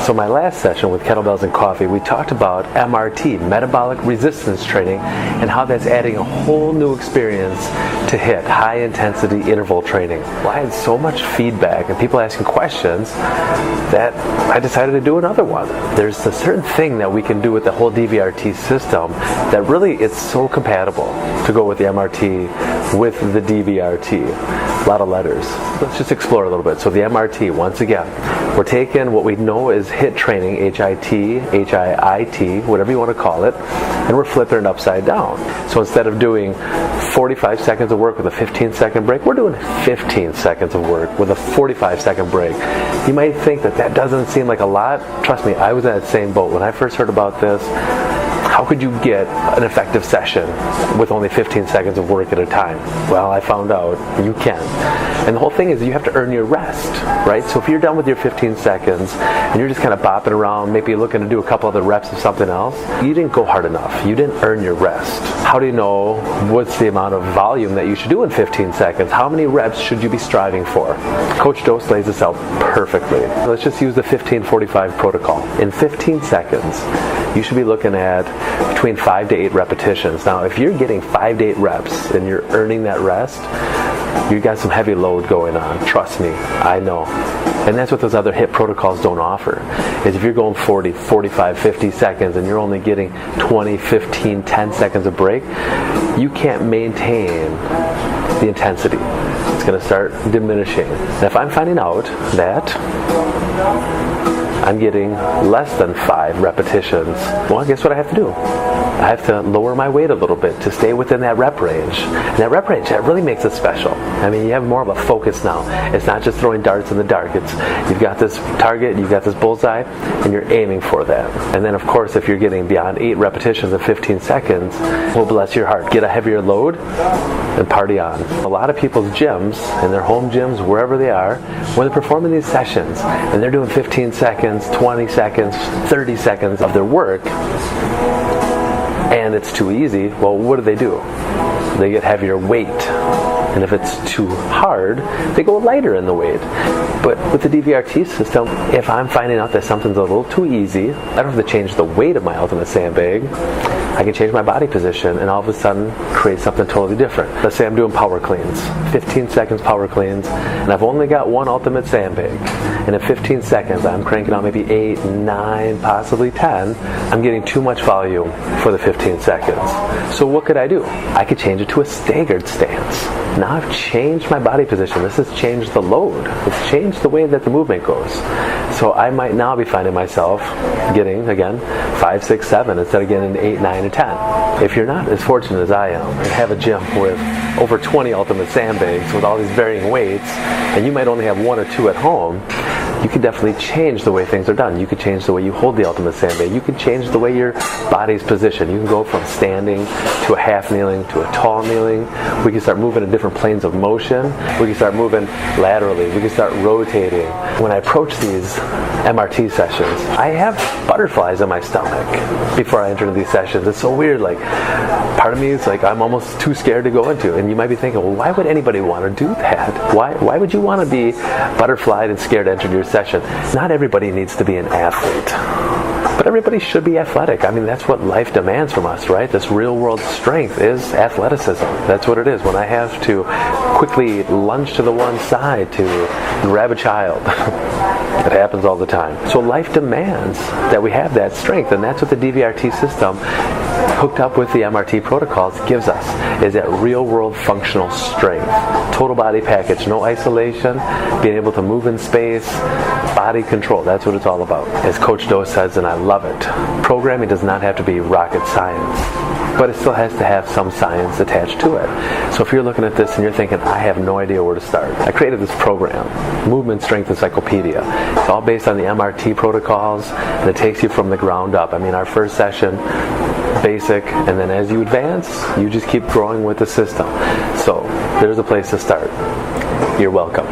So my last session with Kettlebells and Coffee, we talked about MRT, metabolic resistance training, and how that's adding a whole new experience to HIIT, high intensity interval training. Well, I had so much feedback and people asking questions that I decided to do another one. There's a certain thing that we can do with the whole DVRT system that really it's so compatible to go with the MRT with the DVRT. A lot of letters. Let's just explore a little bit. So the MRT, once again, we're taking what we know is HIIT training, HIIT, HIIT, whatever you want to call it, and we're flipping it upside down. So instead of doing 45 seconds of work with a 15-second break, we're doing 15 seconds of work with a 45-second break. You might think that that doesn't seem like a lot. Trust me, I was in that same boat. When I first heard about this, how could you get an effective session with only 15 seconds of work at a time? Well, I found out you can. And the whole thing is you have to earn your rest, right? So if you're done with your 15 seconds and you're just kind of bopping around, maybe looking to do a couple other reps of something else, you didn't go hard enough. You didn't earn your rest. How do you know what's the amount of volume that you should do in 15 seconds? How many reps should you be striving for? Coach Dose lays this out perfectly. Let's just use the 15-45 protocol. In 15 seconds, you should be looking at between 5 to 8 repetitions. Now, if you're getting 5 to 8 reps and you're earning that rest, you got some heavy load going on. Trust me, I know. And that's what those other HIIT protocols don't offer. Is if you're going 40, 45, 50 seconds and you're only getting 20, 15, 10 seconds of break, you can't maintain the intensity. It's going to start diminishing. And if I'm finding out that I'm getting less than 5 repetitions, well, guess what I have to do? I have to lower my weight a little bit to stay within that rep range. And that rep range, that really makes it special. I mean, you have more of a focus now. It's not just throwing darts in the dark. It's you've got this target, you've got this bullseye, and you're aiming for that. And then, of course, if you're getting beyond 8 repetitions in 15 seconds, well, bless your heart. Get a heavier load and party on. A lot of people's gyms, in their home gyms, wherever they are, when they're performing these sessions, and they're doing 15 seconds, 20 seconds, 30 seconds of their work, and it's too easy, well, what do? They get heavier weight. And if it's too hard, they go lighter in the weight. But with the DVRT system, if I'm finding out that something's a little too easy, I don't have to change the weight of my ultimate sandbag. I can change my body position and all of a sudden create something totally different. Let's say I'm doing power cleans, 15 seconds power cleans, and I've only got one ultimate sandbag. And in 15 seconds, I'm cranking out maybe 8, 9, possibly 10. I'm getting too much volume for the 15 seconds. So what could I do? I could change it to a staggered stance. Now I've changed my body position. This has changed the load. It's changed the way that the movement goes. So I might now be finding myself getting, again, 5, 6, 7 instead of getting 8, 9, and 10. If you're not as fortunate as I am and have a gym with over 20 ultimate sandbags with all these varying weights, and you might only have 1 or 2 at home, you can definitely change the way things are done. You can change the way you hold the ultimate sandbag. You can change the way your body's positioned. You can go from standing to a half kneeling to a tall kneeling. We can start moving in different planes of motion. We can start moving laterally. We can start rotating. When I approach these MRT sessions, I have butterflies in my stomach before I enter into these sessions. It's so weird. Like, part of me is like, I'm almost too scared to go into. And you might be thinking, well, why would anybody want to do that? Why would you want to be butterflied and scared to enter your session? Not everybody needs to be an athlete, but everybody should be athletic. I mean, that's what life demands from us, right? This real world strength is athleticism. That's what it is. When I have to quickly lunge to the one side to grab a child, it happens all the time. So life demands that we have that strength, and that's what the DVRT system hooked up with the MRT protocols gives us, is that real world functional strength. Total body package, no isolation, being able to move in space, body control. That's what it's all about. As Coach Doe says, and I love it, programming does not have to be rocket science, but it still has to have some science attached to it. So if you're looking at this and you're thinking, I have no idea where to start, I created this program, Movement Strength Encyclopedia. It's all based on the MRT protocols, and it takes you from the ground up. I mean, our first session, basic, and then as you advance, you just keep growing with the system. So there's a place to start. You're welcome.